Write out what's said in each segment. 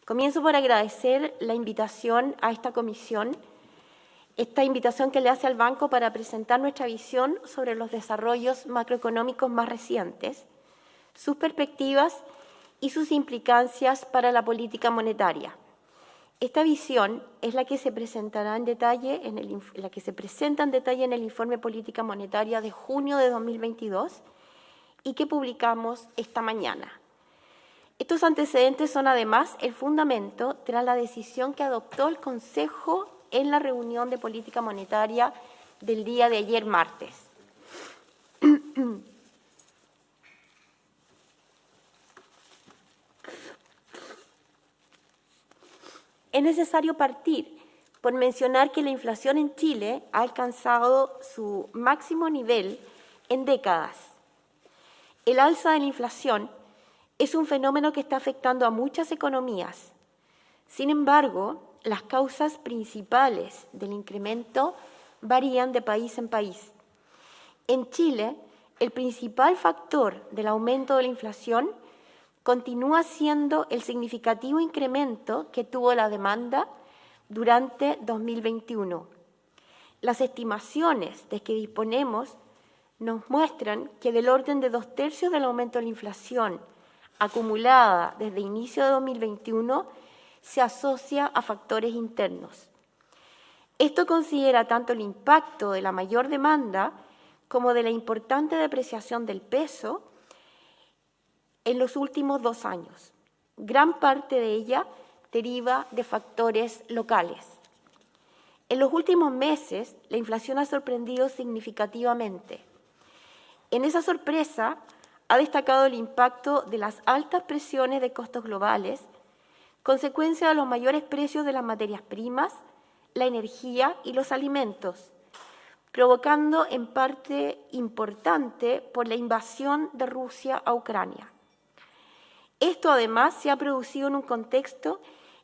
Comienzo por agradecer la invitación a esta comisión, esta invitación que le hace al Banco para presentar nuestra visión sobre los desarrollos macroeconómicos más recientes, sus perspectivas y sus implicancias para la política monetaria. Esta visión es la que se presentará en detalle en el informe Política Monetaria de junio de 2022 y que publicamos esta mañana. Estos antecedentes son además el fundamento tras la decisión que adoptó el Consejo en la reunión de política monetaria del día de ayer martes. Es necesario partir por mencionar que la inflación en Chile ha alcanzado su máximo nivel en décadas. El alza de la inflación es un fenómeno que está afectando a muchas economías. Sin embargo, las causas principales del incremento varían de país en país. En Chile, el principal factor del aumento de la inflación continúa siendo el significativo incremento que tuvo la demanda durante 2021. Las estimaciones de que disponemos nos muestran que del orden de 2/3 del aumento de la inflación acumulada desde inicio de 2021 se asocia a factores internos. Esto considera tanto el impacto de la mayor demanda como de la importante depreciación del peso en los últimos 2 años. Gran parte de ella deriva de factores locales. En los últimos meses, la inflación ha sorprendido significativamente. En esa sorpresa ha destacado el impacto de las altas presiones de costos globales, consecuencia de los mayores precios de las materias primas, la energía y los alimentos, provocando en parte importante por la invasión de Rusia a Ucrania. Esto además se ha producido en un contexto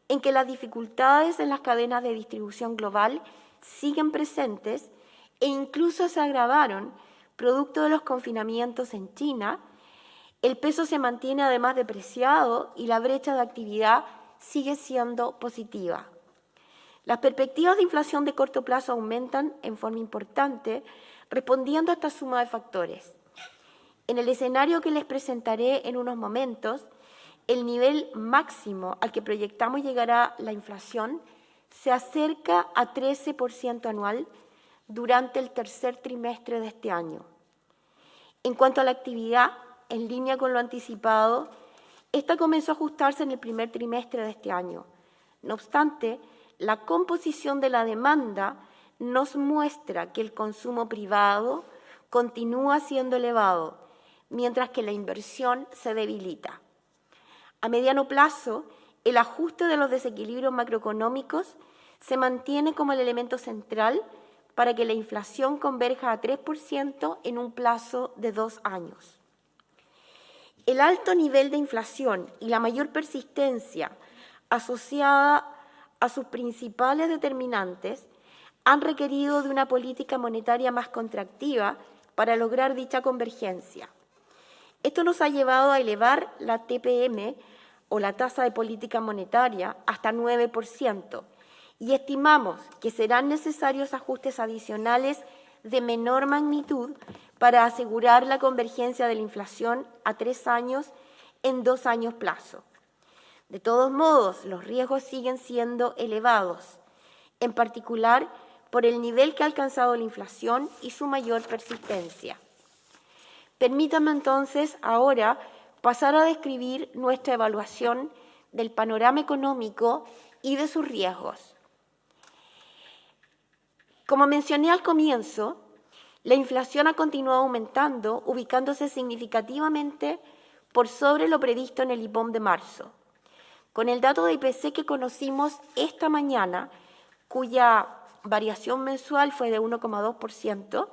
en que las dificultades en las cadenas de distribución global siguen presentes e incluso se agravaron producto de los confinamientos en China. El peso se mantiene además depreciado y la brecha de actividad sigue siendo positiva. Las perspectivas de inflación de corto plazo aumentan en forma importante, respondiendo a esta suma de factores. En el escenario que les presentaré en unos momentos, el nivel máximo al que proyectamos llegará la inflación se acerca a 13% anual durante el tercer trimestre de este año. En cuanto a la actividad, en línea con lo anticipado, esta comenzó a ajustarse en el primer trimestre de este año. No obstante, la composición de la demanda nos muestra que el consumo privado continúa siendo elevado, mientras que la inversión se debilita. A mediano plazo, el ajuste de los desequilibrios macroeconómicos se mantiene como el elemento central para que la inflación converja a 3% en un plazo de 2 años. El alto nivel de inflación y la mayor persistencia asociada a sus principales determinantes han requerido de una política monetaria más contractiva para lograr dicha convergencia. Esto nos ha llevado a elevar la TPM o la tasa de política monetaria hasta 9% y estimamos que serán necesarios ajustes adicionales de menor magnitud para asegurar la convergencia de la inflación a 3 años en 2 años plazo. De todos modos, los riesgos siguen siendo elevados, en particular por el nivel que ha alcanzado la inflación y su mayor persistencia. Permítanme entonces ahora pasar a describir nuestra evaluación del panorama económico y de sus riesgos. Como mencioné al comienzo, la inflación ha continuado aumentando, ubicándose significativamente por sobre lo previsto en el IPOM de marzo. Con el dato de IPC que conocimos esta mañana, cuya variación mensual fue de 1,2%,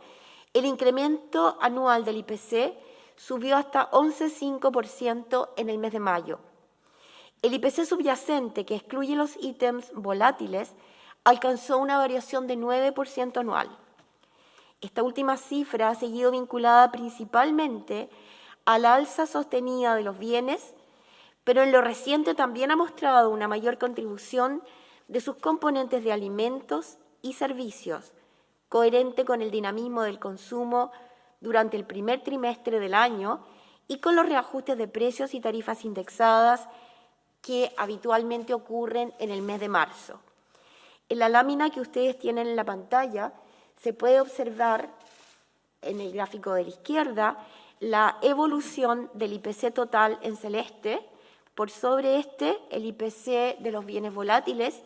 el incremento anual del IPC subió hasta 11,5% en el mes de mayo. El IPC subyacente, que excluye los ítems volátiles, alcanzó una variación de 9% anual. Esta última cifra ha seguido vinculada principalmente a la alza sostenida de los bienes, pero en lo reciente también ha mostrado una mayor contribución de sus componentes de alimentos y servicios, coherente con el dinamismo del consumo durante el primer trimestre del año y con los reajustes de precios y tarifas indexadas que habitualmente ocurren en el mes de marzo. En la lámina que ustedes tienen en la pantalla se puede observar en el gráfico de la izquierda la evolución del IPC total en celeste, por sobre el IPC de los bienes volátiles,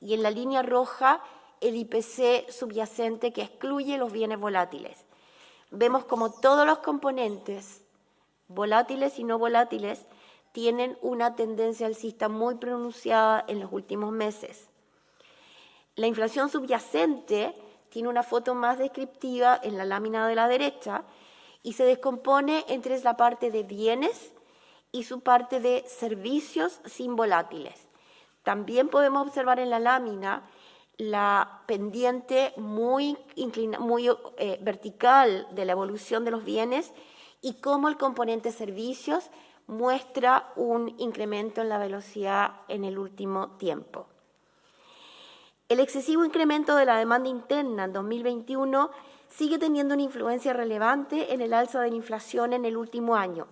y en la línea roja el IPC subyacente que excluye los bienes volátiles. Vemos como todos los componentes, volátiles y no volátiles, tienen una tendencia alcista muy pronunciada en los últimos meses. La inflación subyacente tiene una foto más descriptiva en la lámina de la derecha y se descompone entre la parte de bienes y su parte de servicios sin volátiles. También podemos observar en la lámina la pendiente muy vertical de la evolución de los bienes y cómo el componente servicios muestra un incremento en la velocidad en el último tiempo. El excesivo incremento de la demanda interna en 2021 sigue teniendo una influencia relevante en el alza de la inflación en el último año.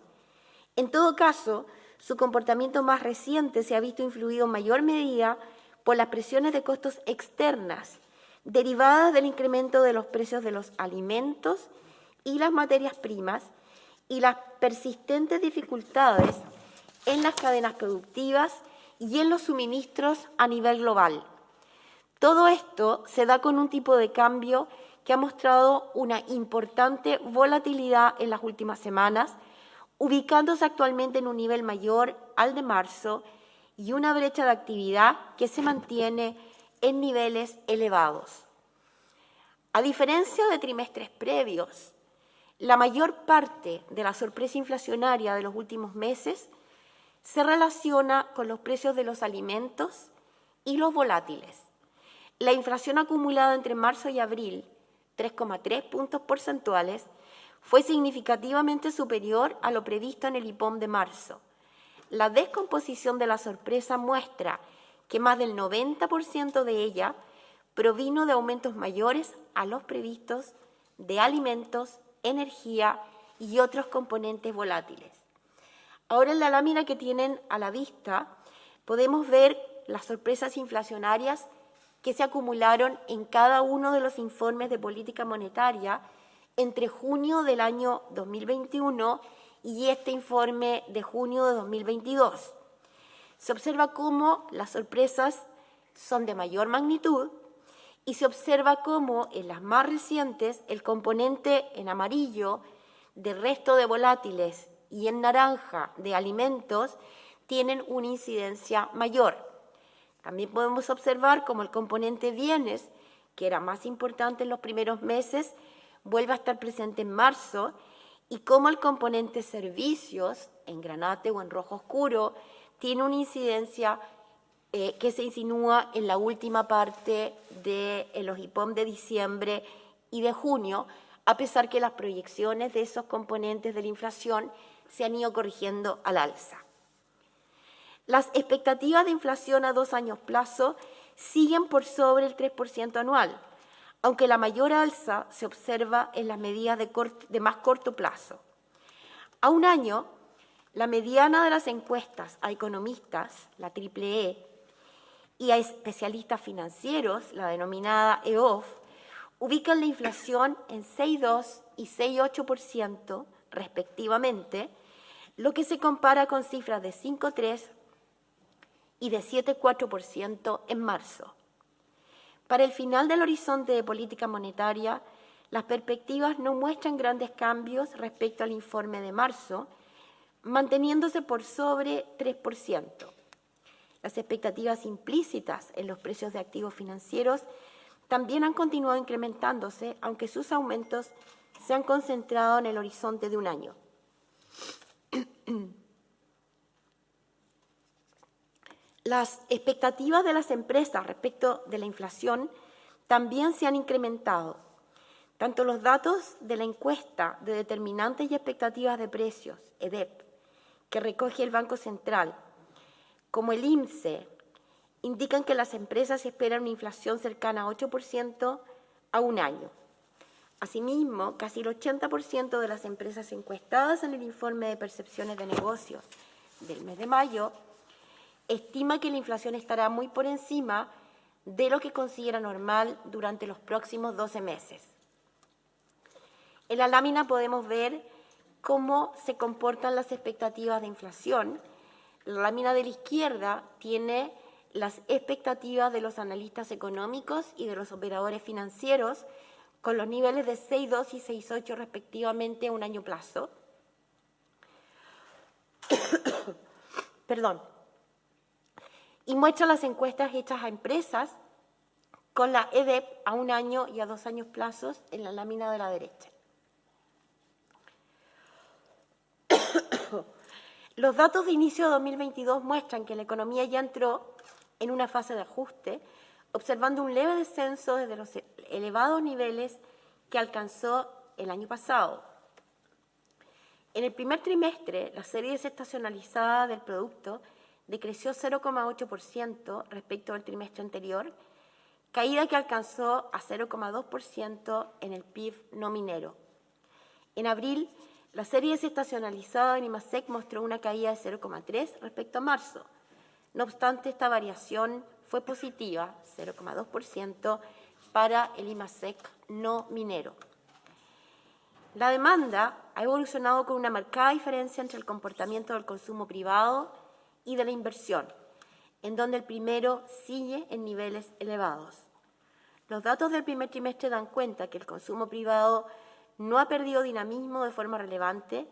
En todo caso, su comportamiento más reciente se ha visto influido en mayor medida por las presiones de costos externas derivadas del incremento de los precios de los alimentos y las materias primas y las persistentes dificultades en las cadenas productivas y en los suministros a nivel global. Todo esto se da con un tipo de cambio que ha mostrado una importante volatilidad en las últimas semanas, ubicándose actualmente en un nivel mayor al de marzo y una brecha de actividad que se mantiene en niveles elevados. A diferencia de trimestres previos, la mayor parte de la sorpresa inflacionaria de los últimos meses se relaciona con los precios de los alimentos y los volátiles. La inflación acumulada entre marzo y abril, 3,3 puntos porcentuales, fue significativamente superior a lo previsto en el IPOM de marzo. La descomposición de la sorpresa muestra que más del 90% de ella provino de aumentos mayores a los previstos de alimentos, energía y otros componentes volátiles. Ahora en la lámina que tienen a la vista podemos ver las sorpresas inflacionarias que se acumularon en cada uno de los informes de política monetaria entre junio del año 2021 y este informe de junio de 2022. Se observa cómo las sorpresas son de mayor magnitud y se observa cómo en las más recientes el componente en amarillo de resto de volátiles y en naranja de alimentos tienen una incidencia mayor. También podemos observar cómo el componente bienes, que era más importante en los primeros meses, vuelve a estar presente en marzo y cómo el componente servicios, en granate o en rojo oscuro, tiene una incidencia que se insinúa en la última parte de los IPOM de diciembre y de junio, a pesar que las proyecciones de esos componentes de la inflación se han ido corrigiendo al alza. Las expectativas de inflación a 2 años plazo siguen por sobre el 3% anual, aunque la mayor alza se observa en las medidas de más corto plazo. A un año, la mediana de las encuestas a economistas, la EEE, y a especialistas financieros, la denominada EOF, ubican la inflación en 6,2 y 6,8% respectivamente, lo que se compara con cifras de 5,3 y de 7,4% en marzo. Para el final del horizonte de política monetaria, las perspectivas no muestran grandes cambios respecto al informe de marzo, manteniéndose por sobre 3%. Las expectativas implícitas en los precios de activos financieros también han continuado incrementándose, aunque sus aumentos se han concentrado en el horizonte de un año. Las expectativas de las empresas respecto de la inflación también se han incrementado. Tanto los datos de la encuesta de determinantes y expectativas de precios, EDEP, que recoge el Banco Central, como el INSEE indican que las empresas esperan una inflación cercana a 8% a un año. Asimismo, casi el 80% de las empresas encuestadas en el informe de percepciones de negocios del mes de mayo estima que la inflación estará muy por encima de lo que considera normal durante los próximos 12 meses. En la lámina podemos ver cómo se comportan las expectativas de inflación. La lámina de la izquierda tiene las expectativas de los analistas económicos y de los operadores financieros con los niveles de 6,2 y 6,8 respectivamente a un año plazo. Perdón. Y muestra las encuestas hechas a empresas con la EDEP a un año y a 2 años plazos en la lámina de la derecha. Los datos de inicio de 2022 muestran que la economía ya entró en una fase de ajuste, observando un leve descenso desde los elevados niveles que alcanzó el año pasado. En el primer trimestre, la serie desestacionalizada del producto decreció 0,8% respecto al trimestre anterior, caída que alcanzó a 0,2% en el PIB no minero. En abril, la serie desestacionalizada en IMASEC mostró una caída de 0,3% respecto a marzo. No obstante, esta variación fue positiva, 0,2%, para el IMASEC no minero. La demanda ha evolucionado con una marcada diferencia entre el comportamiento del consumo privado y de la inversión, en donde el primero sigue en niveles elevados. Los datos del primer trimestre dan cuenta que el consumo privado no ha perdido dinamismo de forma relevante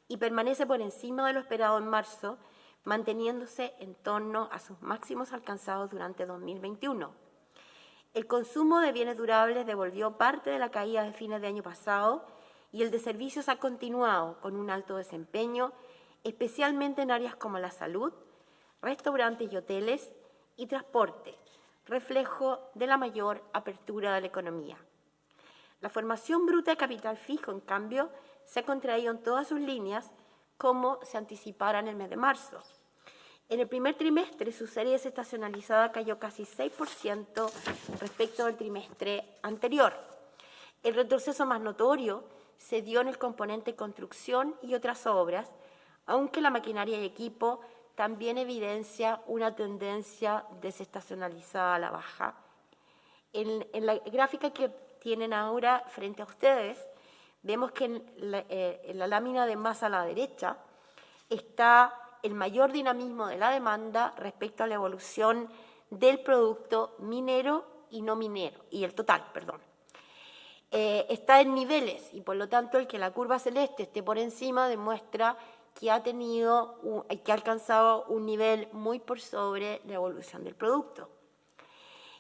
y permanece por encima de lo esperado en marzo, manteniéndose en torno a sus máximos alcanzados durante 2021. El consumo de bienes durables devolvió parte de la caída de fines de año pasado y el de servicios ha continuado con un alto desempeño, especialmente en áreas como la salud, restaurantes y hoteles y transporte, reflejo de la mayor apertura de la economía. La formación bruta de capital fijo, en cambio, se ha contraído en todas sus líneas, como se anticipara en el mes de marzo. En el primer trimestre, su serie desestacionalizada cayó casi 6% respecto al trimestre anterior. El retroceso más notorio se dio en el componente construcción y otras obras, aunque la maquinaria y equipo también evidencia una tendencia desestacionalizada a la baja. En la gráfica que tienen ahora frente a ustedes, vemos que en la lámina de más a la derecha está el mayor dinamismo de la demanda respecto a la evolución del producto minero y no minero, y el total, perdón. Está en niveles y, por lo tanto, el que la curva celeste esté por encima demuestra que ha alcanzado un nivel muy por sobre la evolución del producto.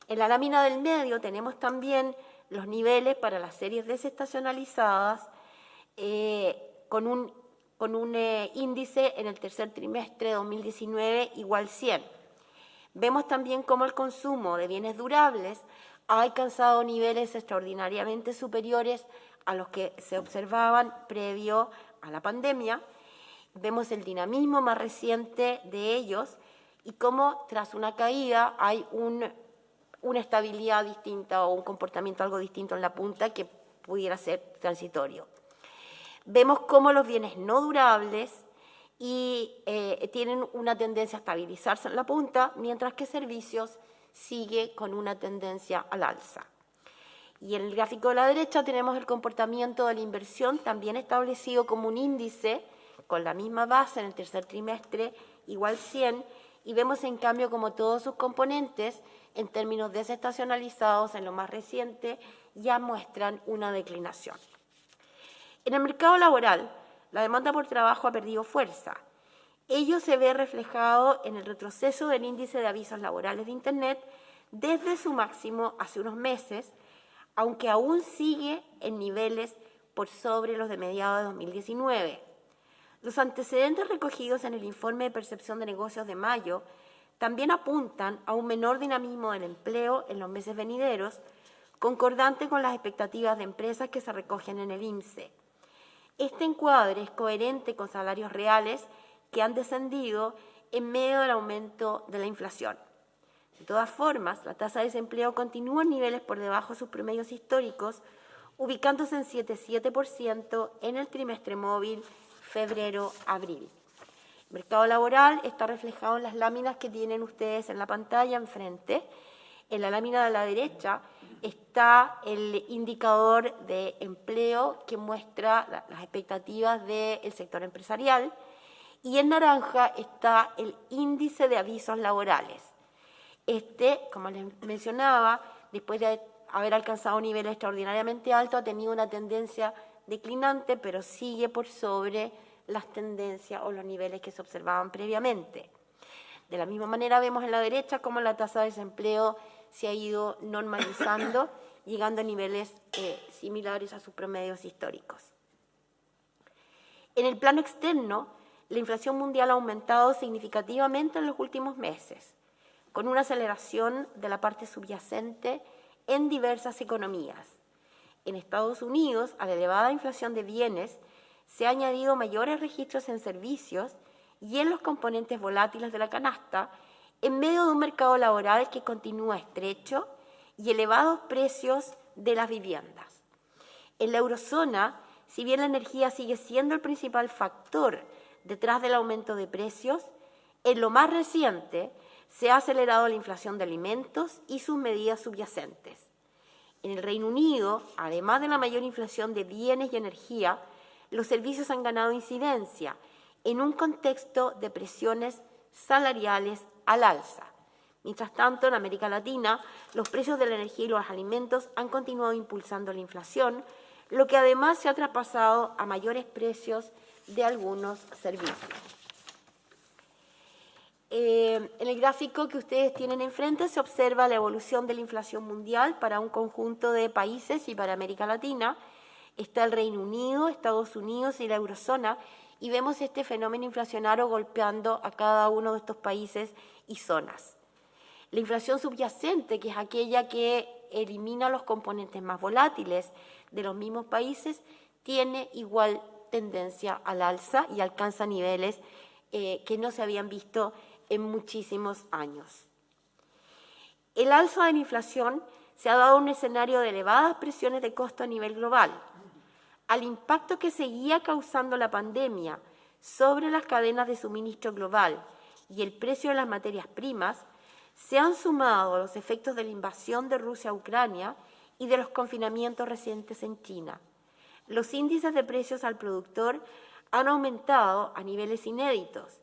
En la lámina del medio tenemos también los niveles para las series desestacionalizadas con un índice en el tercer trimestre de 2019 igual 100. Vemos también cómo el consumo de bienes durables ha alcanzado niveles extraordinariamente superiores a los que se observaban previo a la pandemia. Vemos el dinamismo más reciente de ellos y cómo tras una caída hay una estabilidad distinta o un comportamiento algo distinto en la punta que pudiera ser transitorio. Vemos cómo los bienes no durables tienen una tendencia a estabilizarse en la punta, mientras que servicios sigue con una tendencia al alza. Y en el gráfico de la derecha tenemos el comportamiento de la inversión, también establecido como un índice, con la misma base en el tercer trimestre, igual 100, y vemos en cambio como todos sus componentes, en términos desestacionalizados en lo más reciente, ya muestran una declinación. En el mercado laboral, la demanda por trabajo ha perdido fuerza. Ello se ve reflejado en el retroceso del índice de avisos laborales de Internet desde su máximo hace unos meses, aunque aún sigue en niveles por sobre los de mediados de 2019. Los antecedentes recogidos en el informe de percepción de negocios de mayo también apuntan a un menor dinamismo del empleo en los meses venideros, concordante con las expectativas de empresas que se recogen en el INSEE. Este encuadre es coherente con salarios reales que han descendido en medio del aumento de la inflación. De todas formas, la tasa de desempleo continúa en niveles por debajo de sus promedios históricos, ubicándose en 7,7% en el trimestre móvil febrero-abril. El mercado laboral está reflejado en las láminas que tienen ustedes en la pantalla enfrente. En la lámina de la derecha está el indicador de empleo que muestra las expectativas del sector empresarial y en naranja está el índice de avisos laborales. Como les mencionaba, después de haber alcanzado niveles extraordinariamente altos, ha tenido una tendencia declinante, pero sigue por sobre las tendencias o los niveles que se observaban previamente. De la misma manera vemos en la derecha cómo la tasa de desempleo se ha ido normalizando, llegando a niveles similares a sus promedios históricos. En el plano externo, la inflación mundial ha aumentado significativamente en los últimos meses, con una aceleración de la parte subyacente en diversas economías. En Estados Unidos, a la elevada inflación de bienes, se han añadido mayores registros en servicios y en los componentes volátiles de la canasta, en medio de un mercado laboral que continúa estrecho y elevados precios de las viviendas. En la eurozona, si bien la energía sigue siendo el principal factor detrás del aumento de precios, en lo más reciente se ha acelerado la inflación de alimentos y sus medidas subyacentes. En el Reino Unido, además de la mayor inflación de bienes y energía, los servicios han ganado incidencia en un contexto de presiones salariales al alza. Mientras tanto, en América Latina, los precios de la energía y los alimentos han continuado impulsando la inflación, lo que además se ha traspasado a mayores precios de algunos servicios. En el gráfico que ustedes tienen enfrente se observa la evolución de la inflación mundial para un conjunto de países y para América Latina. Está el Reino Unido, Estados Unidos y la eurozona, y vemos este fenómeno inflacionario golpeando a cada uno de estos países y zonas. La inflación subyacente, que es aquella que elimina los componentes más volátiles de los mismos países, tiene igual tendencia al alza y alcanza niveles que no se habían visto en muchísimos años. El alza de la inflación se ha dado un escenario de elevadas presiones de costo a nivel global. Al impacto que seguía causando la pandemia sobre las cadenas de suministro global y el precio de las materias primas, se han sumado los efectos de la invasión de Rusia a Ucrania y de los confinamientos recientes en China. Los índices de precios al productor han aumentado a niveles inéditos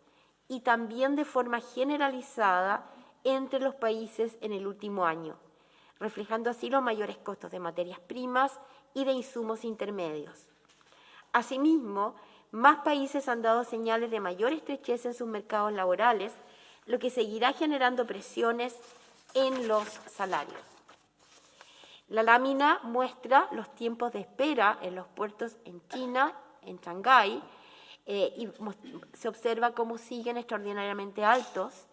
y también de forma generalizada entre los países en el último año, reflejando así los mayores costos de materias primas y de insumos intermedios. Asimismo, más países han dado señales de mayor estrechez en sus mercados laborales, lo que seguirá generando presiones en los salarios. La lámina muestra los tiempos de espera en los puertos en China, en Shanghái, y se observa cómo siguen extraordinariamente altos.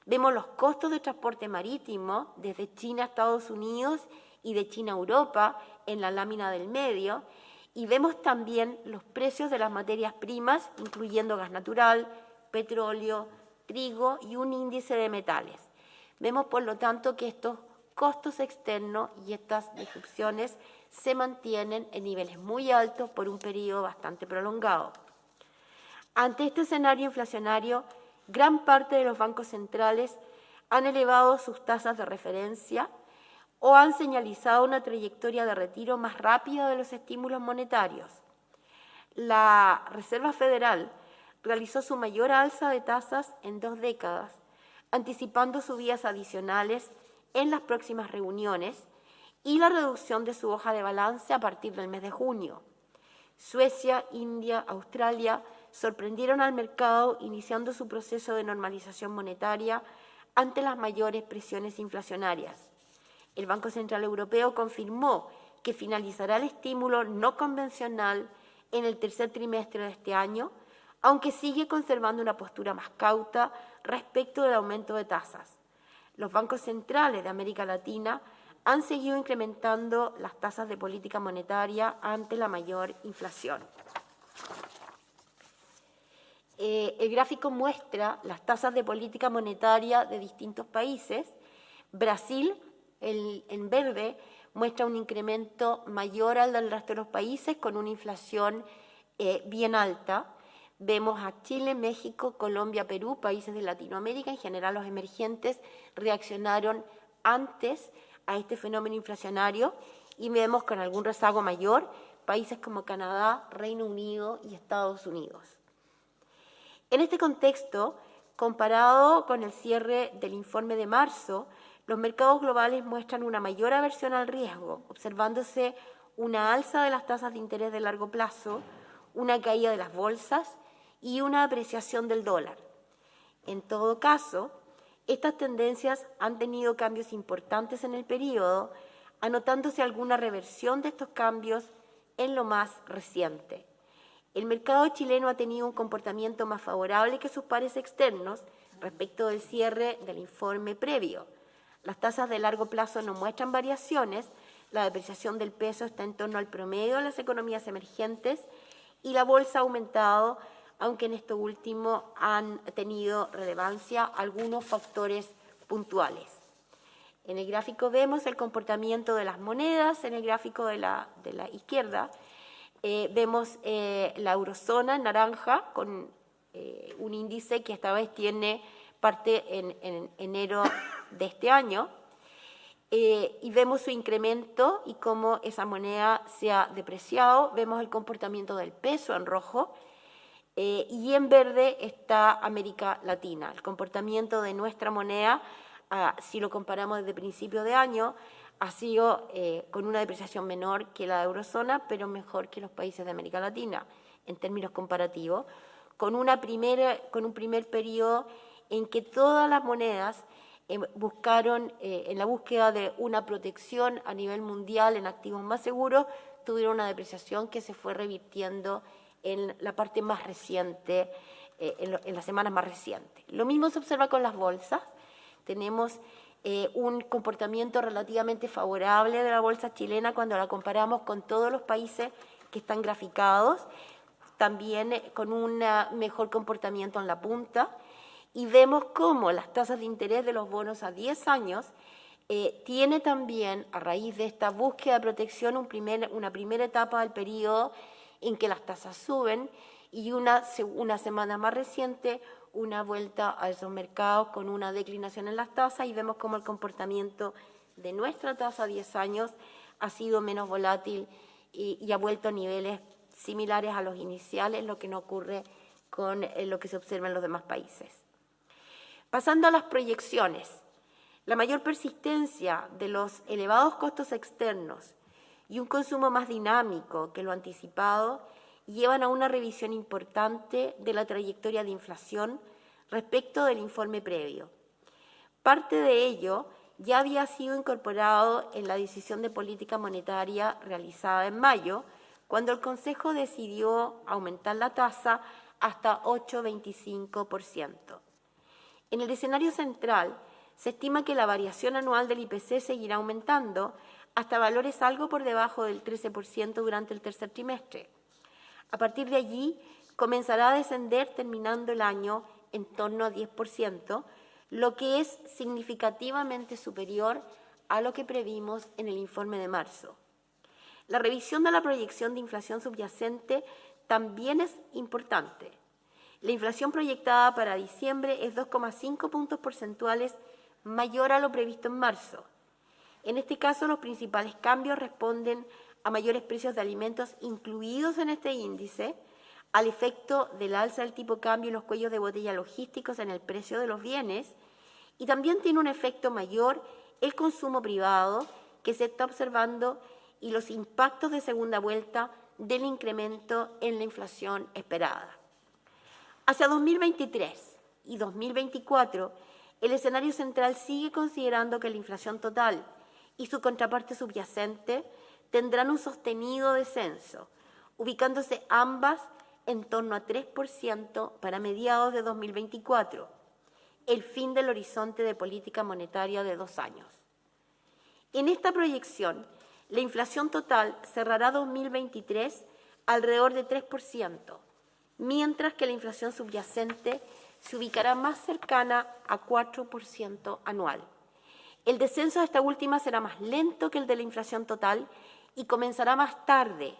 Vemos los costos de transporte marítimo desde China a Estados Unidos y de China a Europa en la lámina del medio, y vemos también los precios de las materias primas, incluyendo gas natural, petróleo, trigo y un índice de metales. Vemos, por lo tanto, que estos costos externos y estas disrupciones se mantienen en niveles muy altos por un periodo bastante prolongado. Ante este escenario inflacionario, gran parte de los bancos centrales han elevado sus tasas de referencia o han señalizado una trayectoria de retiro más rápida de los estímulos monetarios. La Reserva Federal realizó su mayor alza de tasas en 2 décadas, anticipando subidas adicionales en las próximas reuniones y la reducción de su hoja de balance a partir del mes de junio. Suecia, India, Australia sorprendieron al mercado iniciando su proceso de normalización monetaria ante las mayores presiones inflacionarias. El Banco Central Europeo confirmó que finalizará el estímulo no convencional en el tercer trimestre de este año, aunque sigue conservando una postura más cauta respecto del aumento de tasas. Los bancos centrales de América Latina han seguido incrementando las tasas de política monetaria ante la mayor inflación. El gráfico muestra las tasas de política monetaria de distintos países. Brasil, en verde, muestra un incremento mayor al del resto de los países con una inflación bien alta. Vemos a Chile, México, Colombia, Perú, países de Latinoamérica, en general los emergentes, reaccionaron antes a este fenómeno inflacionario y vemos con algún rezago mayor países como Canadá, Reino Unido y Estados Unidos. En este contexto, comparado con el cierre del informe de marzo, los mercados globales muestran una mayor aversión al riesgo, observándose una alza de las tasas de interés de largo plazo, una caída de las bolsas y una apreciación del dólar. En todo caso, estas tendencias han tenido cambios importantes en el período, anotándose alguna reversión de estos cambios en lo más reciente. El mercado chileno ha tenido un comportamiento más favorable que sus pares externos respecto del cierre del informe previo. Las tasas de largo plazo no muestran variaciones, la depreciación del peso está en torno al promedio de las economías emergentes y la bolsa ha aumentado, aunque en esto último han tenido relevancia algunos factores puntuales. En el gráfico vemos el comportamiento de las monedas, en el gráfico de la izquierda vemos la eurozona en naranja con un índice que esta vez tiene parte en enero de este año y vemos su incremento y cómo esa moneda se ha depreciado. Vemos el comportamiento del peso en rojo y en verde está América Latina. El comportamiento de nuestra moneda, si lo comparamos desde principio de año, ha sido con una depreciación menor que la eurozona, pero mejor que los países de América Latina en términos comparativos, con un primer periodo en que todas las monedas buscaron, en la búsqueda de una protección a nivel mundial en activos más seguros, tuvieron una depreciación que se fue revirtiendo en la parte más reciente, en las semanas más recientes. Lo mismo se observa con las bolsas. Tenemos un comportamiento relativamente favorable de la bolsa chilena cuando la comparamos con todos los países que están graficados, también con un mejor comportamiento en la punta, y vemos cómo las tasas de interés de los bonos a 10 años tiene también, a raíz de esta búsqueda de protección, una primera etapa del periodo en que las tasas suben y una semana más reciente una vuelta a esos mercados con una declinación en las tasas y vemos cómo el comportamiento de nuestra tasa a 10 años ha sido menos volátil y ha vuelto a niveles similares a los iniciales, lo que no ocurre con lo que se observa en los demás países. Pasando a las proyecciones, la mayor persistencia de los elevados costos externos y un consumo más dinámico que lo anticipado llevan a una revisión importante de la trayectoria de inflación respecto del informe previo. Parte de ello ya había sido incorporado en la decisión de política monetaria realizada en mayo, cuando el Consejo decidió aumentar la tasa hasta 8,25%. En el escenario central, se estima que la variación anual del IPC seguirá aumentando hasta valores algo por debajo del 13% durante el tercer trimestre. A partir de allí, comenzará a descender terminando el año en torno a 10%, lo que es significativamente superior a lo que previmos en el informe de marzo. La revisión de la proyección de inflación subyacente también es importante. La inflación proyectada para diciembre es 2,5 puntos porcentuales mayor a lo previsto en marzo. En este caso, los principales cambios responden a mayores precios de alimentos incluidos en este índice, al efecto del alza del tipo de cambio y los cuellos de botella logísticos en el precio de los bienes, y también tiene un efecto mayor el consumo privado que se está observando y los impactos de segunda vuelta del incremento en la inflación esperada. Hacia 2023 y 2024, el escenario central sigue considerando que la inflación total y su contraparte subyacente tendrán un sostenido descenso, ubicándose ambas en torno a 3% para mediados de 2024, el fin del horizonte de política monetaria de 2 años. En esta proyección, la inflación total cerrará 2023 alrededor de 3%, mientras que la inflación subyacente se ubicará más cercana a 4% anual. El descenso de esta última será más lento que el de la inflación total y comenzará más tarde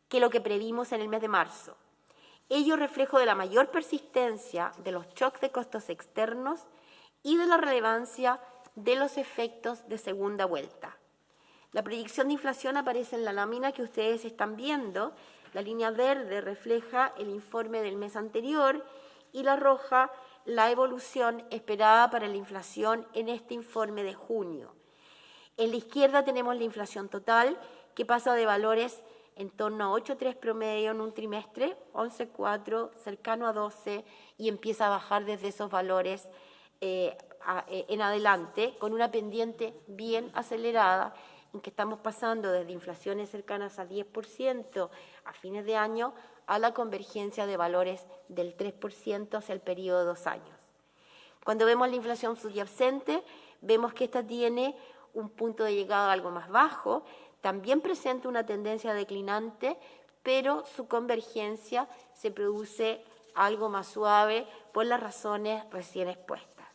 que lo que previmos en el mes de marzo. Ello reflejo de la mayor persistencia de los shocks de costos externos y de la relevancia de los efectos de segunda vuelta. La proyección de inflación aparece en la lámina que ustedes están viendo. La línea verde refleja el informe del mes anterior y la roja la evolución esperada para la inflación en este informe de junio. En la izquierda tenemos la inflación total, que pasa de valores en torno a 8,3 promedio en un trimestre, 11,4, cercano a 12, y empieza a bajar desde esos valores en adelante, con una pendiente bien acelerada, en que estamos pasando desde inflaciones cercanas al 10% a fines de año a la convergencia de valores del 3% hacia el periodo de 2 años. Cuando vemos la inflación subyacente, vemos que esta tiene un punto de llegada algo más bajo, también presenta una tendencia declinante, pero su convergencia se produce algo más suave por las razones recién expuestas.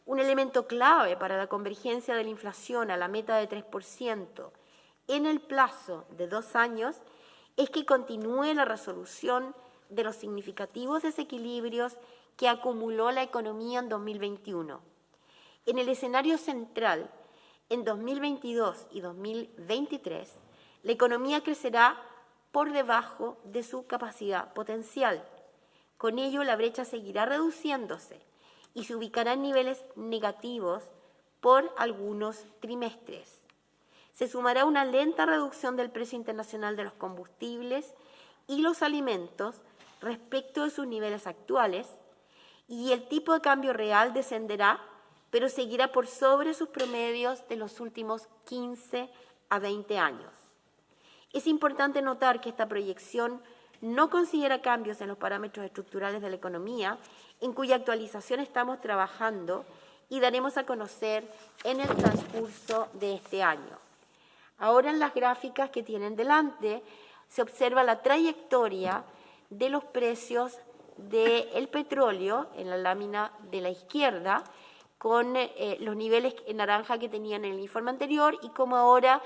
Un elemento clave para la convergencia de la inflación a la meta de 3% en el plazo de 2 años es que continúe la resolución de los significativos desequilibrios que acumuló la economía en 2021. En el escenario central, en 2022 y 2023, la economía crecerá por debajo de su capacidad potencial. Con ello, la brecha seguirá reduciéndose y se ubicará en niveles negativos por algunos trimestres. Se sumará una lenta reducción del precio internacional de los combustibles y los alimentos respecto de sus niveles actuales, y el tipo de cambio real descenderá, pero seguirá por sobre sus promedios de los últimos 15 a 20 años. Es importante notar que esta proyección no considera cambios en los parámetros estructurales de la economía, en cuya actualización estamos trabajando y daremos a conocer en el transcurso de este año. Ahora, en las gráficas que tienen delante, se observa la trayectoria de los precios del petróleo en la lámina de la izquierda, con los niveles en naranja que tenían en el informe anterior y cómo ahora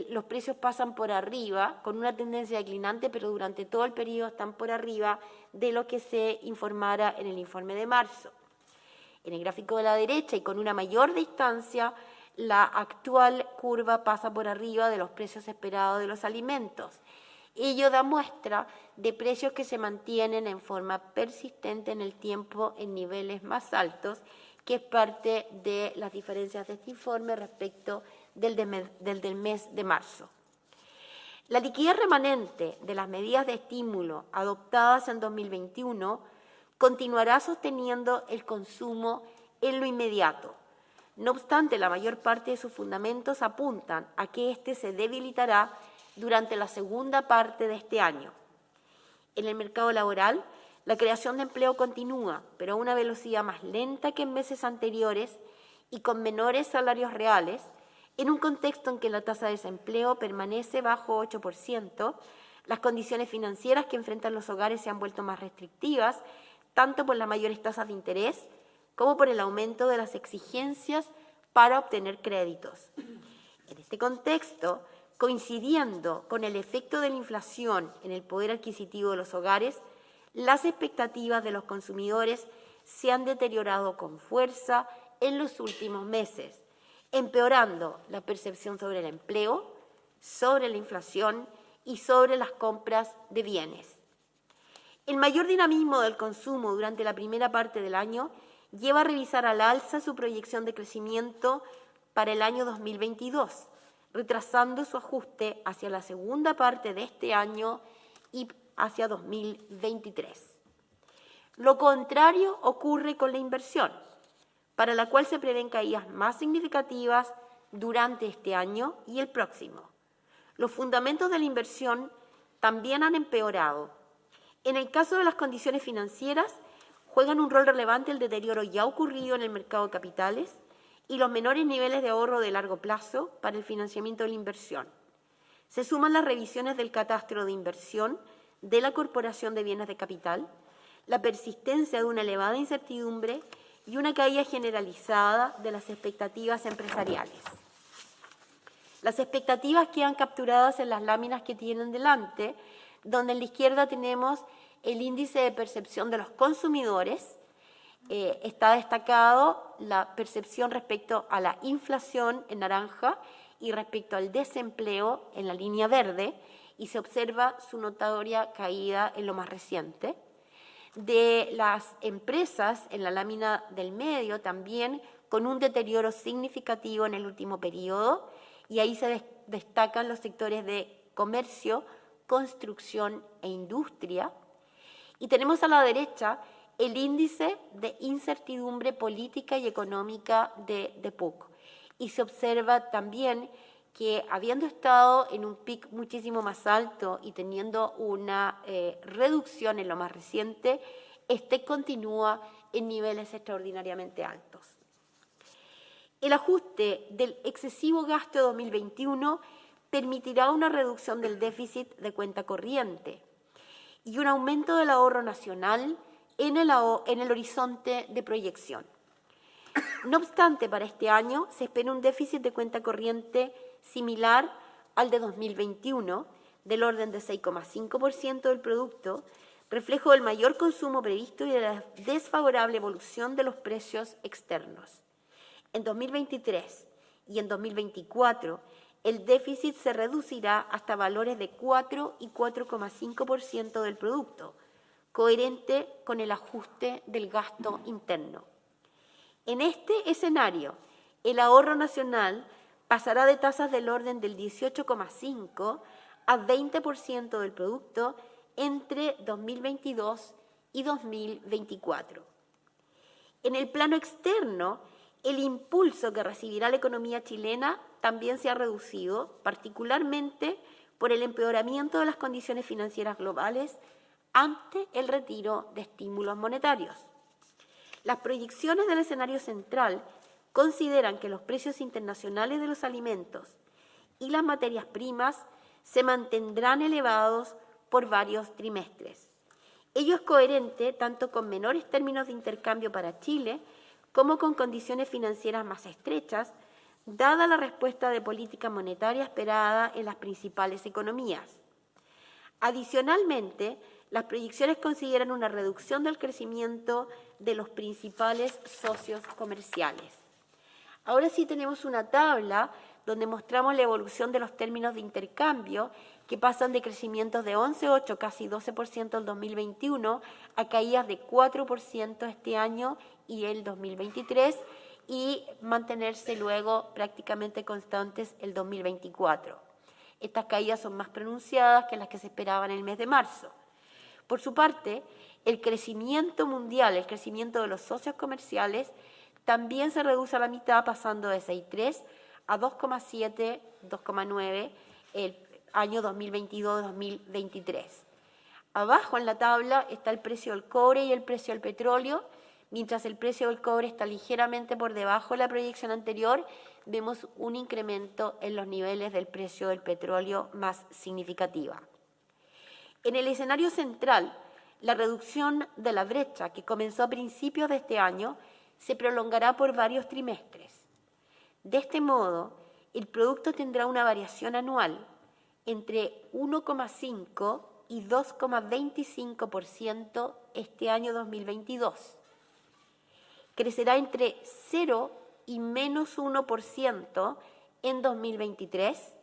los precios pasan por arriba, con una tendencia declinante, pero durante todo el periodo están por arriba de lo que se informara en el informe de marzo. En el gráfico de la derecha y con una mayor distancia, la actual curva pasa por arriba de los precios esperados de los alimentos. Ello da muestra de precios que se mantienen en forma persistente en el tiempo en niveles más altos, que es parte de las diferencias de este informe respecto del mes de marzo. La liquidez remanente de las medidas de estímulo adoptadas en 2021 continuará sosteniendo el consumo en lo inmediato. No obstante, la mayor parte de sus fundamentos apuntan a que éste se debilitará durante la segunda parte de este año. En el mercado laboral, la creación de empleo continúa, pero a una velocidad más lenta que en meses anteriores y con menores salarios reales, en un contexto en que la tasa de desempleo permanece bajo 8%, las condiciones financieras que enfrentan los hogares se han vuelto más restrictivas, tanto por las mayores tasas de interés como por el aumento de las exigencias para obtener créditos. En este contexto, coincidiendo con el efecto de la inflación en el poder adquisitivo de los hogares, las expectativas de los consumidores se han deteriorado con fuerza en los últimos meses, empeorando la percepción sobre el empleo, sobre la inflación y sobre las compras de bienes. El mayor dinamismo del consumo durante la primera parte del año lleva a revisar al alza su proyección de crecimiento para el año 2022, retrasando su ajuste hacia la segunda parte de este año y hacia 2023. Lo contrario ocurre con la inversión, para la cual se prevén caídas más significativas durante este año y el próximo. Los fundamentos de la inversión también han empeorado. En el caso de las condiciones financieras, juegan un rol relevante el deterioro ya ocurrido en el mercado de capitales y los menores niveles de ahorro de largo plazo para el financiamiento de la inversión. Se suman las revisiones del catastro de inversión de la Corporación de Bienes de Capital, la persistencia de una elevada incertidumbre y una caída generalizada de las expectativas empresariales. Las expectativas quedan capturadas en las láminas que tienen delante, donde en la izquierda tenemos el índice de percepción de los consumidores. Está destacado la percepción respecto a la inflación en naranja y respecto al desempleo en la línea verde, y se observa su notoria caída en lo más reciente. De las empresas en la lámina del medio también con un deterioro significativo en el último periodo, y ahí se destacan los sectores de comercio, construcción e industria. Y tenemos a la derecha el índice de incertidumbre política y económica de PUC. Y se observa también que, habiendo estado en un pic muchísimo más alto y teniendo una reducción en lo más reciente, este continúa en niveles extraordinariamente altos. El ajuste del excesivo gasto de 2021 permitirá una reducción del déficit de cuenta corriente y un aumento del ahorro nacional en el horizonte de proyección. No obstante, para este año se espera un déficit de cuenta corriente similar al de 2021, del orden de 6,5% del producto, reflejo del mayor consumo previsto y de la desfavorable evolución de los precios externos. En 2023 y en 2024, el déficit se reducirá hasta valores de 4 y 4,5% del producto, coherente con el ajuste del gasto interno. En este escenario, el ahorro nacional pasará de tasas del orden del 18,5 a 20% del producto entre 2022 y 2024. En el plano externo, el impulso que recibirá la economía chilena también se ha reducido, particularmente por el empeoramiento de las condiciones financieras globales ante el retiro de estímulos monetarios. Las proyecciones del escenario central consideran que los precios internacionales de los alimentos y las materias primas se mantendrán elevados por varios trimestres. Ello es coherente tanto con menores términos de intercambio para Chile como con condiciones financieras más estrechas, dada la respuesta de política monetaria esperada en las principales economías. Adicionalmente, las proyecciones consideran una reducción del crecimiento de los principales socios comerciales. Ahora sí tenemos una tabla donde mostramos la evolución de los términos de intercambio, que pasan de crecimientos de 11,8, casi 12% el 2021, a caídas de 4% este año y el 2023, y mantenerse luego prácticamente constantes el 2024. Estas caídas son más pronunciadas que las que se esperaban en el mes de marzo. Por su parte, el crecimiento mundial, el crecimiento de los socios comerciales, también se reduce a la mitad, pasando de 6,3 a 2,7, 2,9 el año 2022-2023. Abajo en la tabla está el precio del cobre y el precio del petróleo. Mientras el precio del cobre está ligeramente por debajo de la proyección anterior, vemos un incremento en los niveles del precio del petróleo más significativa. En el escenario central, la reducción de la brecha, que comenzó a principios de este año, se prolongará por varios trimestres. De este modo, el producto tendrá una variación anual entre 1,5 y 2,25% este año 2022. Crecerá entre 0 y menos 1% en 2023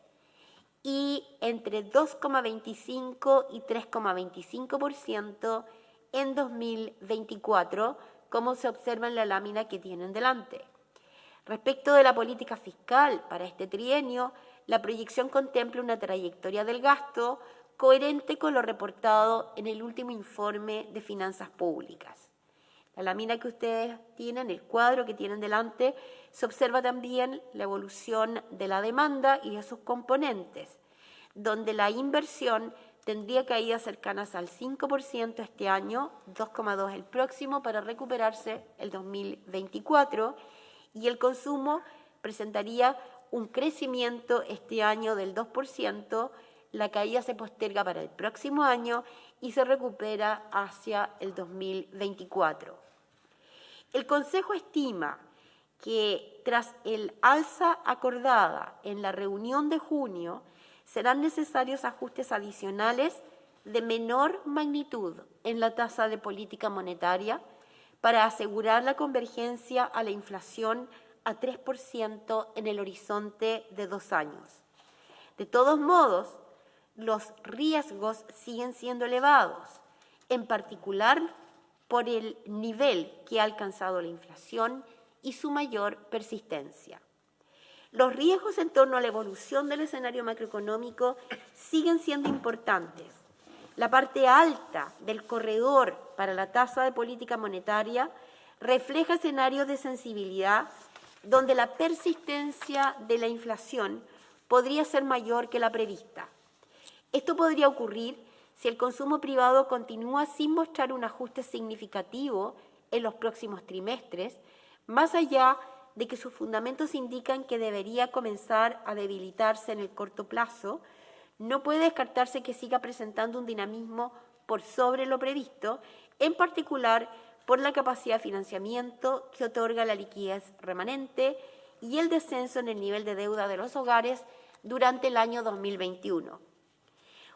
y entre 2,25 y 3,25% en 2024, como se observa en la lámina que tienen delante. Respecto de la política fiscal para este trienio, la proyección contempla una trayectoria del gasto coherente con lo reportado en el último informe de finanzas públicas. La lámina que ustedes tienen, el cuadro que tienen delante, se observa también la evolución de la demanda y de sus componentes, donde la inversión tendría caídas cercanas al 5% este año, 2,2% el próximo, para recuperarse el 2024, y el consumo presentaría un crecimiento este año del 2%, la caída se posterga para el próximo año y se recupera hacia el 2024. El Consejo estima que tras el alza acordada en la reunión de junio, serán necesarios ajustes adicionales de menor magnitud en la tasa de política monetaria para asegurar la convergencia a la inflación a 3% en el horizonte de 2 años. De todos modos, los riesgos siguen siendo elevados, en particular por el nivel que ha alcanzado la inflación y su mayor persistencia. Los riesgos en torno a la evolución del escenario macroeconómico siguen siendo importantes. La parte alta del corredor para la tasa de política monetaria refleja escenarios de sensibilidad donde la persistencia de la inflación podría ser mayor que la prevista. Esto podría ocurrir si el consumo privado continúa sin mostrar un ajuste significativo en los próximos trimestres, más allá de que sus fundamentos indican que debería comenzar a debilitarse en el corto plazo. No puede descartarse que siga presentando un dinamismo por sobre lo previsto, en particular por la capacidad de financiamiento que otorga la liquidez remanente y el descenso en el nivel de deuda de los hogares durante el año 2021.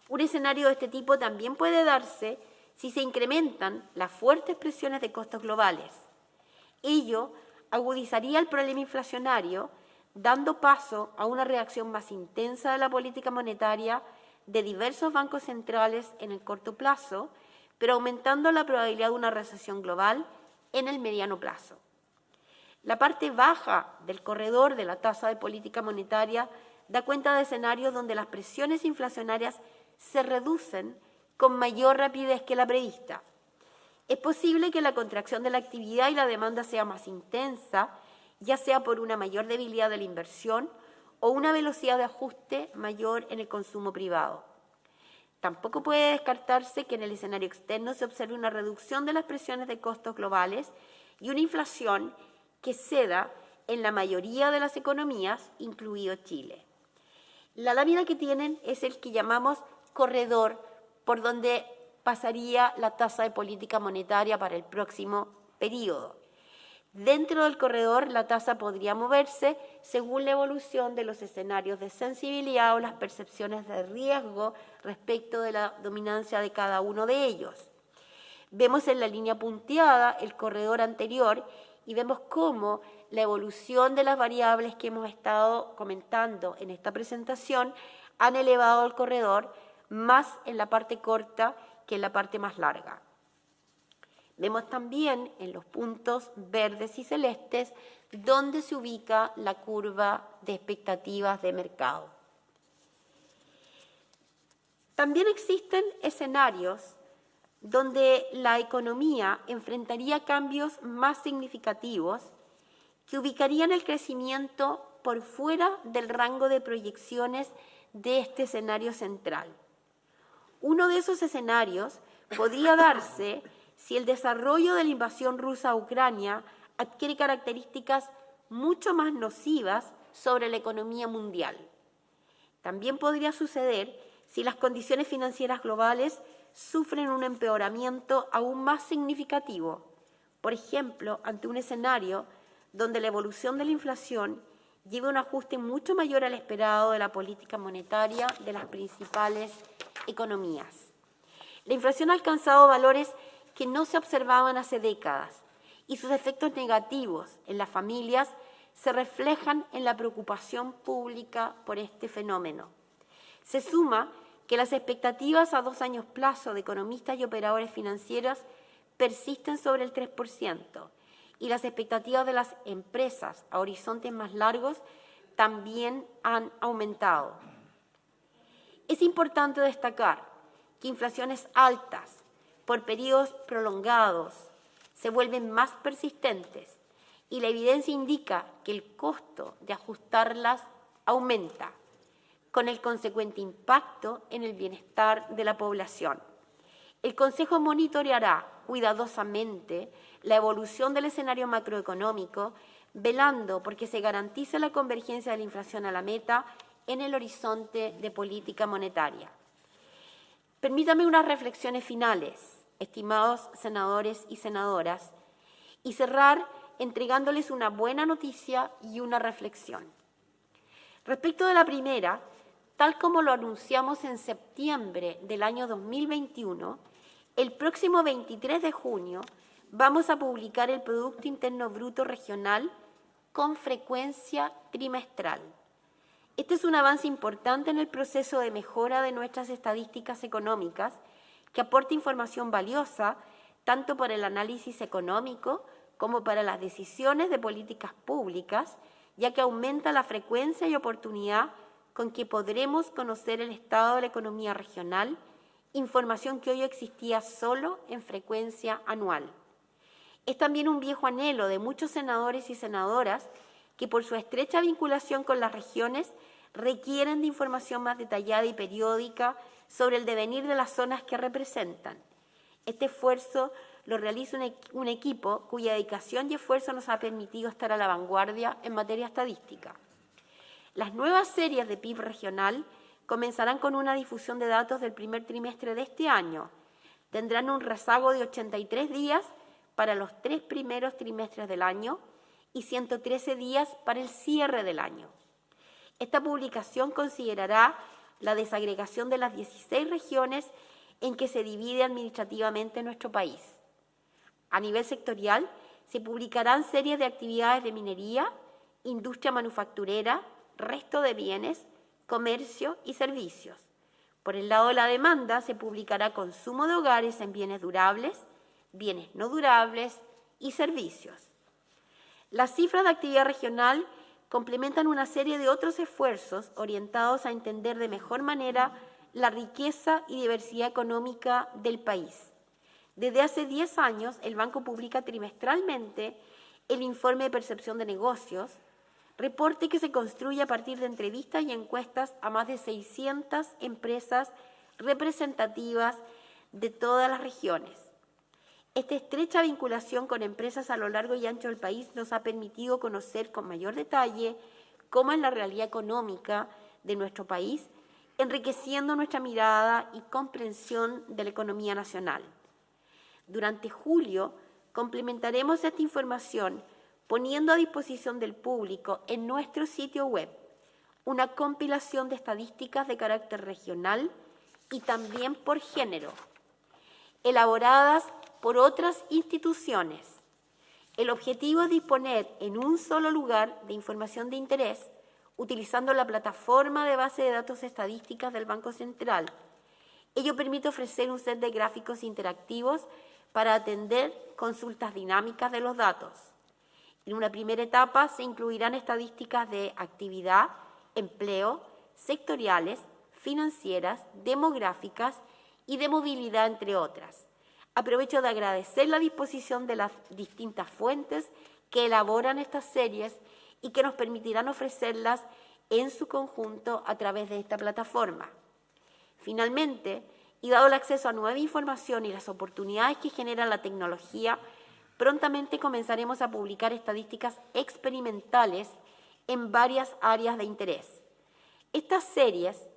Un escenario de este tipo también puede darse si se incrementan las fuertes presiones de costos globales. Ello agudizaría el problema inflacionario, dando paso a una reacción más intensa de la política monetaria de diversos bancos centrales en el corto plazo, pero aumentando la probabilidad de una recesión global en el mediano plazo. La parte baja del corredor de la tasa de política monetaria da cuenta de escenarios donde las presiones inflacionarias se reducen con mayor rapidez que la prevista. Es posible que la contracción de la actividad y la demanda sea más intensa, ya sea por una mayor debilidad de la inversión o una velocidad de ajuste mayor en el consumo privado. Tampoco puede descartarse que en el escenario externo se observe una reducción de las presiones de costos globales y una inflación que ceda en la mayoría de las economías, incluido Chile. La lámina que tienen es el que llamamos corredor, por donde pasaría la tasa de política monetaria para el próximo periodo. Dentro del corredor, la tasa podría moverse según la evolución de los escenarios de sensibilidad o las percepciones de riesgo respecto de la dominancia de cada uno de ellos. Vemos en la línea punteada el corredor anterior y vemos cómo la evolución de las variables que hemos estado comentando en esta presentación han elevado el corredor más en la parte corta que en la parte más larga. Vemos también en los puntos verdes y celestes dónde se ubica la curva de expectativas de mercado. También existen escenarios donde la economía enfrentaría cambios más significativos que ubicarían el crecimiento por fuera del rango de proyecciones de este escenario central. Uno de esos escenarios podría darse si el desarrollo de la invasión rusa a Ucrania adquiere características mucho más nocivas sobre la economía mundial. También podría suceder si las condiciones financieras globales sufren un empeoramiento aún más significativo, por ejemplo, ante un escenario donde la evolución de la inflación lleve a un ajuste mucho mayor al esperado de la política monetaria de las principales economías. La inflación ha alcanzado valores que no se observaban hace décadas y sus efectos negativos en las familias se reflejan en la preocupación pública por este fenómeno. Se suma que las expectativas a 2 años plazo de economistas y operadores financieros persisten sobre el 3% y las expectativas de las empresas a horizontes más largos también han aumentado. Es importante destacar que inflaciones altas por periodos prolongados se vuelven más persistentes y la evidencia indica que el costo de ajustarlas aumenta, con el consecuente impacto en el bienestar de la población. El Consejo monitoreará cuidadosamente la evolución del escenario macroeconómico, velando porque se garantice la convergencia de la inflación a la meta en el horizonte de política monetaria. Permítanme unas reflexiones finales, estimados senadores y senadoras, y cerrar entregándoles una buena noticia y una reflexión. Respecto de la primera, tal como lo anunciamos en septiembre del año 2021, el próximo 23 de junio vamos a publicar el Producto Interno Bruto Regional con frecuencia trimestral. Este es un avance importante en el proceso de mejora de nuestras estadísticas económicas que aporta información valiosa tanto para el análisis económico como para las decisiones de políticas públicas, ya que aumenta la frecuencia y oportunidad con que podremos conocer el estado de la economía regional, información que hoy existía solo en frecuencia anual. Es también un viejo anhelo de muchos senadores y senadoras que por su estrecha vinculación con las regiones requieren de información más detallada y periódica sobre el devenir de las zonas que representan. Este esfuerzo lo realiza un equipo cuya dedicación y esfuerzo nos ha permitido estar a la vanguardia en materia estadística. Las nuevas series de PIB regional comenzarán con una difusión de datos del primer trimestre de este año. Tendrán un rezago de 83 días para los 3 primeros trimestres del año y 113 días para el cierre del año. Esta publicación considerará la desagregación de las 16 regiones en que se divide administrativamente nuestro país. A nivel sectorial, se publicarán series de actividades de minería, industria manufacturera, resto de bienes, comercio y servicios. Por el lado de la demanda, se publicará consumo de hogares en bienes durables, bienes no durables y servicios. Las cifras de actividad regional complementan una serie de otros esfuerzos orientados a entender de mejor manera la riqueza y diversidad económica del país. Desde hace 10 años, el Banco publica trimestralmente el Informe de Percepción de Negocios, reporte que se construye a partir de entrevistas y encuestas a más de 600 empresas representativas de todas las regiones. Esta estrecha vinculación con empresas a lo largo y ancho del país nos ha permitido conocer con mayor detalle cómo es la realidad económica de nuestro país, enriqueciendo nuestra mirada y comprensión de la economía nacional. Durante julio complementaremos esta información poniendo a disposición del público en nuestro sitio web una compilación de estadísticas de carácter regional y también por género, elaboradas por otras instituciones. El objetivo es disponer en un solo lugar de información de interés, utilizando la plataforma de base de datos estadísticas del Banco Central. Ello permite ofrecer un set de gráficos interactivos para atender consultas dinámicas de los datos. En una primera etapa se incluirán estadísticas de actividad, empleo, sectoriales, financieras, demográficas y de movilidad, entre otras. Aprovecho de agradecer la disposición de las distintas fuentes que elaboran estas series y que nos permitirán ofrecerlas en su conjunto a través de esta plataforma. Finalmente, y dado el acceso a nueva información y las oportunidades que genera la tecnología, prontamente comenzaremos a publicar estadísticas experimentales en varias áreas de interés. Estas series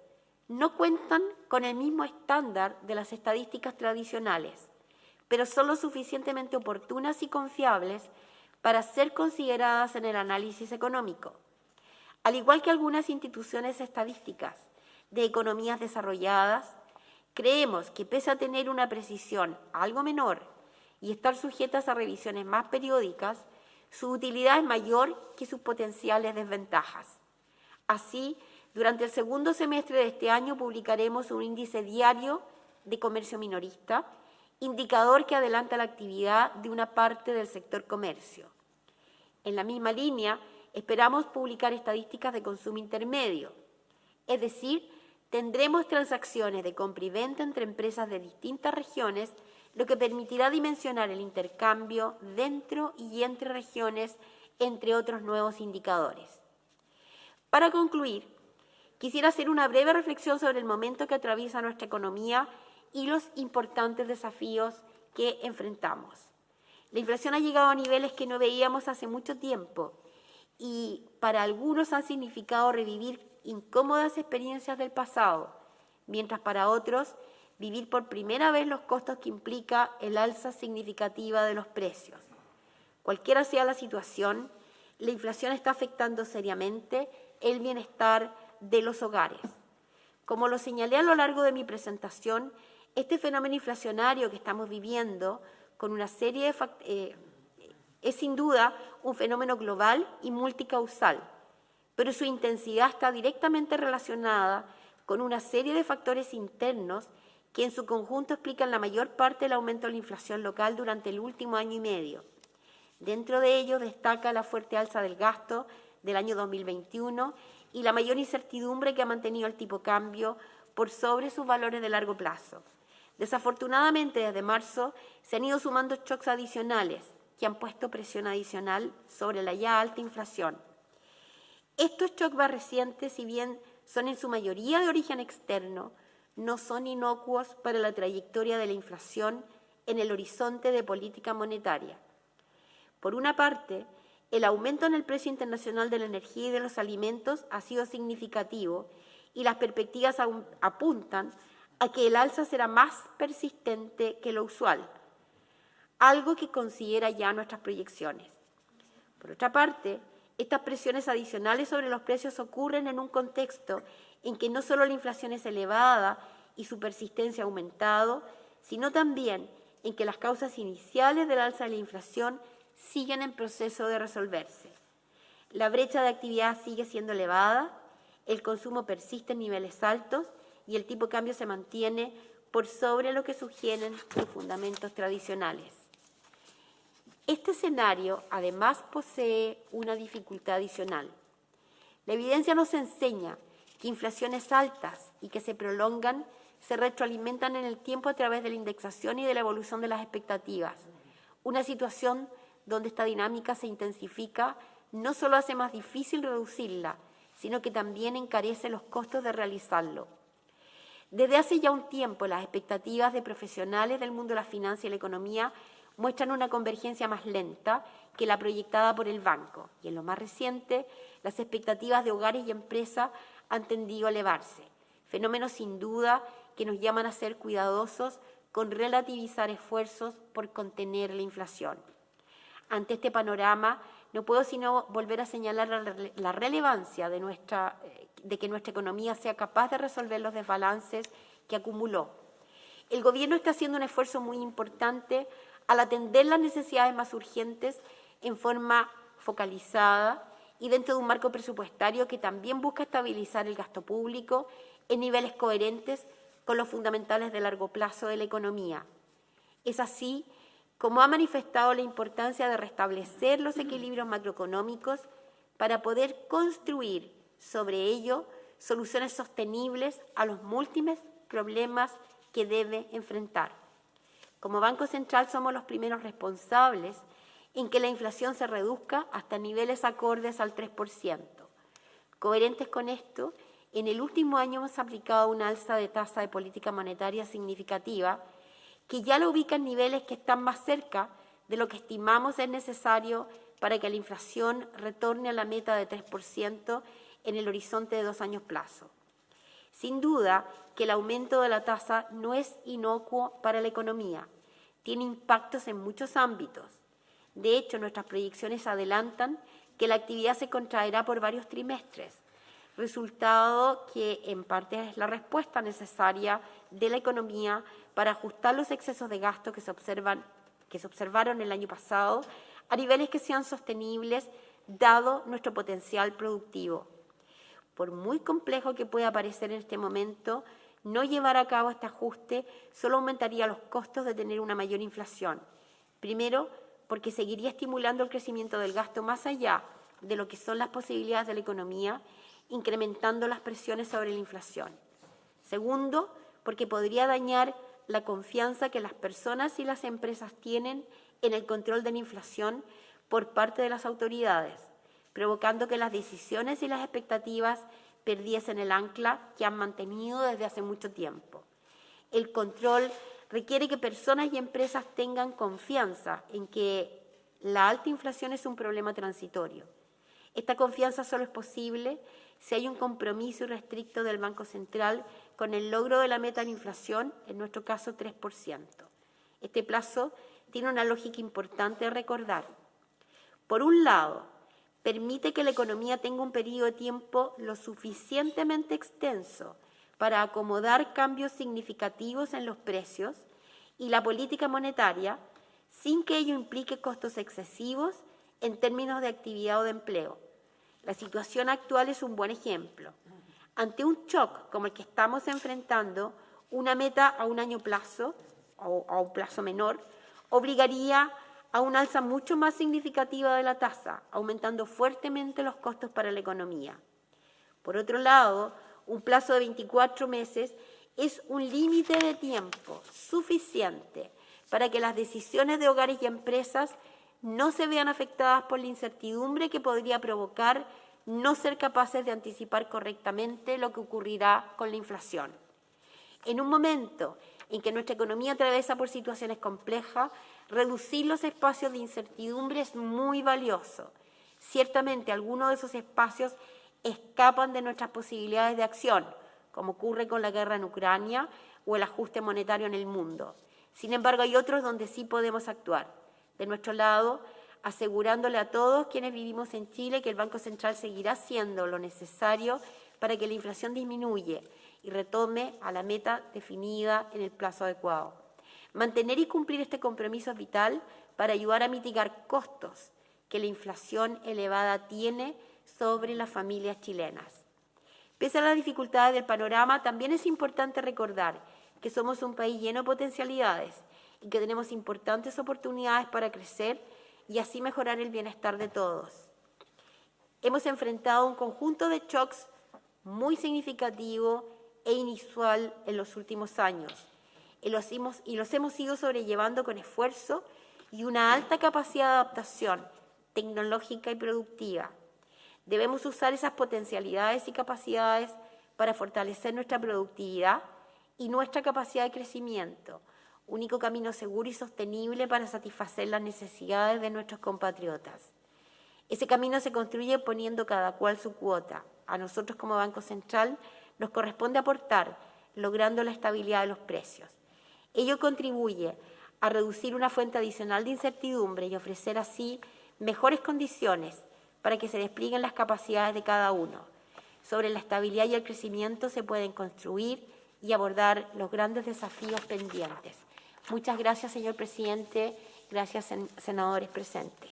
no cuentan con el mismo estándar de las estadísticas tradicionales, pero son lo suficientemente oportunas y confiables para ser consideradas en el análisis económico. Al igual que algunas instituciones estadísticas de economías desarrolladas, creemos que pese a tener una precisión algo menor y estar sujetas a revisiones más periódicas, su utilidad es mayor que sus potenciales desventajas. Así, durante el segundo semestre de este año publicaremos un índice diario de comercio minorista, indicador que adelanta la actividad de una parte del sector comercio. En la misma línea, esperamos publicar estadísticas de consumo intermedio, es decir, tendremos transacciones de compra y venta entre empresas de distintas regiones, lo que permitirá dimensionar el intercambio dentro y entre regiones, entre otros nuevos indicadores. Para concluir, quisiera hacer una breve reflexión sobre el momento que atraviesa nuestra economía y los importantes desafíos que enfrentamos. La inflación ha llegado a niveles que no veíamos hace mucho tiempo y para algunos han significado revivir incómodas experiencias del pasado, mientras para otros vivir por primera vez los costos que implica el alza significativa de los precios. Cualquiera sea la situación, la inflación está afectando seriamente el bienestar de los hogares. Como lo señalé a lo largo de mi presentación, este fenómeno inflacionario que estamos viviendo con una serie de es sin duda un fenómeno global y multicausal, pero su intensidad está directamente relacionada con una serie de factores internos que en su conjunto explican la mayor parte del aumento de la inflación local durante el último año y medio. Dentro de ello destaca la fuerte alza del gasto del año 2021 y la mayor incertidumbre que ha mantenido el tipo cambio por sobre sus valores de largo plazo. Desafortunadamente, desde marzo se han ido sumando shocks adicionales que han puesto presión adicional sobre la ya alta inflación. Estos shocks más recientes, si bien son en su mayoría de origen externo, no son inocuos para la trayectoria de la inflación en el horizonte de política monetaria. Por una parte, el aumento en el precio internacional de la energía y de los alimentos ha sido significativo y las perspectivas apuntan a que el alza será más persistente que lo usual, algo que considera ya nuestras proyecciones. Por otra parte, estas presiones adicionales sobre los precios ocurren en un contexto en que no solo la inflación es elevada y su persistencia ha aumentado, sino también en que las causas iniciales del alza de la inflación siguen en proceso de resolverse. La brecha de actividad sigue siendo elevada, el consumo persiste en niveles altos y el tipo de cambio se mantiene por sobre lo que sugieren sus fundamentos tradicionales. Este escenario, además, posee una dificultad adicional. La evidencia nos enseña que inflaciones altas y que se prolongan se retroalimentan en el tiempo a través de la indexación y de la evolución de las expectativas. Una situación donde esta dinámica se intensifica no solo hace más difícil reducirla, sino que también encarece los costos de realizarlo. Desde hace ya un tiempo, las expectativas de profesionales del mundo de la finanza y la economía muestran una convergencia más lenta que la proyectada por el banco. Y en lo más reciente, las expectativas de hogares y empresas han tendido a elevarse. Fenómenos sin duda que nos llaman a ser cuidadosos con relativizar esfuerzos por contener la inflación. Ante este panorama, no puedo sino volver a señalar la relevancia de que nuestra economía sea capaz de resolver los desbalances que acumuló. El Gobierno está haciendo un esfuerzo muy importante al atender las necesidades más urgentes en forma focalizada y dentro de un marco presupuestario que también busca estabilizar el gasto público en niveles coherentes con los fundamentales de largo plazo de la economía. Es así como ha manifestado la importancia de restablecer los equilibrios macroeconómicos para poder construir sobre ello soluciones sostenibles a los múltiples problemas que debe enfrentar. Como Banco Central somos los primeros responsables en que la inflación se reduzca hasta niveles acordes al 3%. Coherentes con esto, en el último año hemos aplicado una alza de tasa de política monetaria significativa que ya lo ubica en niveles que están más cerca de lo que estimamos es necesario para que la inflación retorne a la meta de 3% en el horizonte de 2 años plazo. Sin duda que el aumento de la tasa no es inocuo para la economía, tiene impactos en muchos ámbitos. De hecho, nuestras proyecciones adelantan que la actividad se contraerá por varios trimestres, resultado que en parte es la respuesta necesaria de la economía para ajustar los excesos de gasto que se observaron el año pasado a niveles que sean sostenibles dado nuestro potencial productivo. Por muy complejo que pueda parecer en este momento, no llevar a cabo este ajuste solo aumentaría los costos de tener una mayor inflación. Primero, porque seguiría estimulando el crecimiento del gasto más allá de lo que son las posibilidades de la economía, incrementando las presiones sobre la inflación. Segundo, porque podría dañar la confianza que las personas y las empresas tienen en el control de la inflación por parte de las autoridades, provocando que las decisiones y las expectativas perdiesen el ancla que han mantenido desde hace mucho tiempo. El control requiere que personas y empresas tengan confianza en que la alta inflación es un problema transitorio. Esta confianza solo es posible si hay un compromiso irrestricto del Banco Central con el logro de la meta de inflación, en nuestro caso 3%. Este plazo tiene una lógica importante a recordar. Por un lado, permite que la economía tenga un periodo de tiempo lo suficientemente extenso para acomodar cambios significativos en los precios y la política monetaria sin que ello implique costos excesivos en términos de actividad o de empleo. La situación actual es un buen ejemplo. Ante un shock como el que estamos enfrentando, una meta a un año plazo o a un plazo menor obligaría a una alza mucho más significativa de la tasa, aumentando fuertemente los costos para la economía. Por otro lado, un plazo de 24 meses es un límite de tiempo suficiente para que las decisiones de hogares y empresas no se vean afectadas por la incertidumbre que podría provocar no ser capaces de anticipar correctamente lo que ocurrirá con la inflación. En un momento en que nuestra economía atraviesa por situaciones complejas, reducir los espacios de incertidumbre es muy valioso. Ciertamente, algunos de esos espacios escapan de nuestras posibilidades de acción, como ocurre con la guerra en Ucrania o el ajuste monetario en el mundo. Sin embargo, hay otros donde sí podemos actuar. De nuestro lado, asegurándole a todos quienes vivimos en Chile que el Banco Central seguirá haciendo lo necesario para que la inflación disminuya y retome a la meta definida en el plazo adecuado. Mantener y cumplir este compromiso es vital para ayudar a mitigar costos que la inflación elevada tiene sobre las familias chilenas. Pese a las dificultades del panorama, también es importante recordar que somos un país lleno de potencialidades y que tenemos importantes oportunidades para crecer y así mejorar el bienestar de todos. Hemos enfrentado un conjunto de shocks muy significativo e inusual en los últimos años y los hemos ido sobrellevando con esfuerzo y una alta capacidad de adaptación tecnológica y productiva. Debemos usar esas potencialidades y capacidades para fortalecer nuestra productividad y nuestra capacidad de crecimiento, único camino seguro y sostenible para satisfacer las necesidades de nuestros compatriotas. Ese camino se construye poniendo cada cual su cuota. A nosotros como Banco Central nos corresponde aportar, logrando la estabilidad de los precios. Ello contribuye a reducir una fuente adicional de incertidumbre y ofrecer así mejores condiciones para que se desplieguen las capacidades de cada uno. Sobre la estabilidad y el crecimiento se pueden construir y abordar los grandes desafíos pendientes. Muchas gracias, señor presidente. Gracias, senadores presentes.